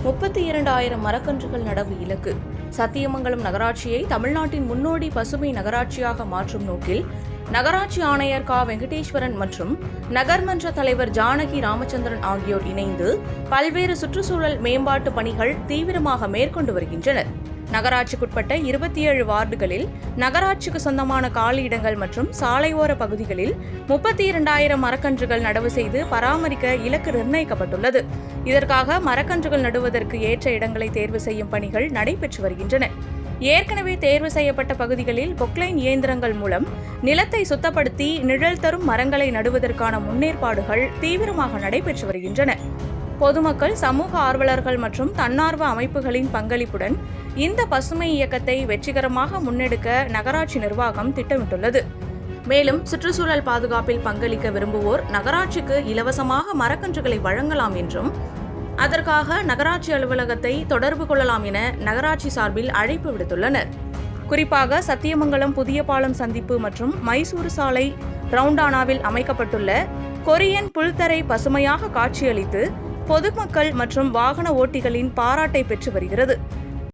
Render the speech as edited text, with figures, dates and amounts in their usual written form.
32,000 மரக்கன்றுகள் நடவு இலக்கு. சத்தியமங்கலம் நகராட்சியை தமிழ்நாட்டின் முன்னோடி பசுமை நகராட்சியாக மாற்றும் நோக்கில் நகராட்சி ஆணையர் கா. வெங்கடேஸ்வரன் மற்றும் நகர்மன்ற தலைவர் ஜானகி ராமச்சந்திரன் ஆகியோர் இணைந்து பல்வேறு சுற்றுச்சூழல் மேம்பாட்டு பணிகள் தீவிரமாக மேற்கொண்டு வருகின்றனர். நகராட்சிக்குட்பட்ட 27 வார்டுகளில் நகராட்சிக்கு சொந்தமான காலியிடங்கள் மற்றும் சாலையோர பகுதிகளில் 32,000 மரக்கன்றுகள் நடவு செய்து பராமரிக்க இலக்கு நிர்ணயிக்கப்பட்டுள்ளது. இதற்காக மரக்கன்றுகள் நடுவதற்கு ஏற்ற இடங்களை தேர்வு செய்யும் பணிகள் நடைபெற்று வருகின்றன. ஏற்கனவே தேர்வு செய்யப்பட்ட பகுதிகளில் பொக்லைன் இயந்திரங்கள் மூலம் நிலத்தை சுத்தப்படுத்தி நிழல் தரும் மரங்களை நடுவதற்கான முன்னேற்பாடுகள் தீவிரமாக நடைபெற்று வருகின்றன. பொதுமக்கள், சமூக ஆர்வலர்கள் மற்றும் தன்னார்வ அமைப்புகளின் பங்களிப்புடன் இந்த பசுமை இயக்கத்தை வெற்றிகரமாக முன்னெடுக்க நகராட்சி நிர்வாகம் திட்டமிட்டுள்ளது. மேலும் சுற்றுச்சூழல் பாதுகாப்பில் பங்களிக்க விரும்புவோர் நகராட்சிக்கு இலவசமாக மரக்கன்றுகளை வழங்கலாம் என்றும், அதற்காக நகராட்சி அலுவலகத்தை தொடர்பு கொள்ளலாம் என நகராட்சி சார்பில் அழைப்பு விடுத்துள்ளனர். குறிப்பாக சத்தியமங்கலம் புதிய பாலம் சந்திப்பு மற்றும் மைசூரு சாலை ரவுண்டானாவில் அமைக்கப்பட்டுள்ள கொரியன் புல்தரை பசுமையாக காட்சியளித்து பொதுமக்கள் மற்றும் வாகன ஓட்டிகளின் பாராட்டை பெற்று வருகிறது.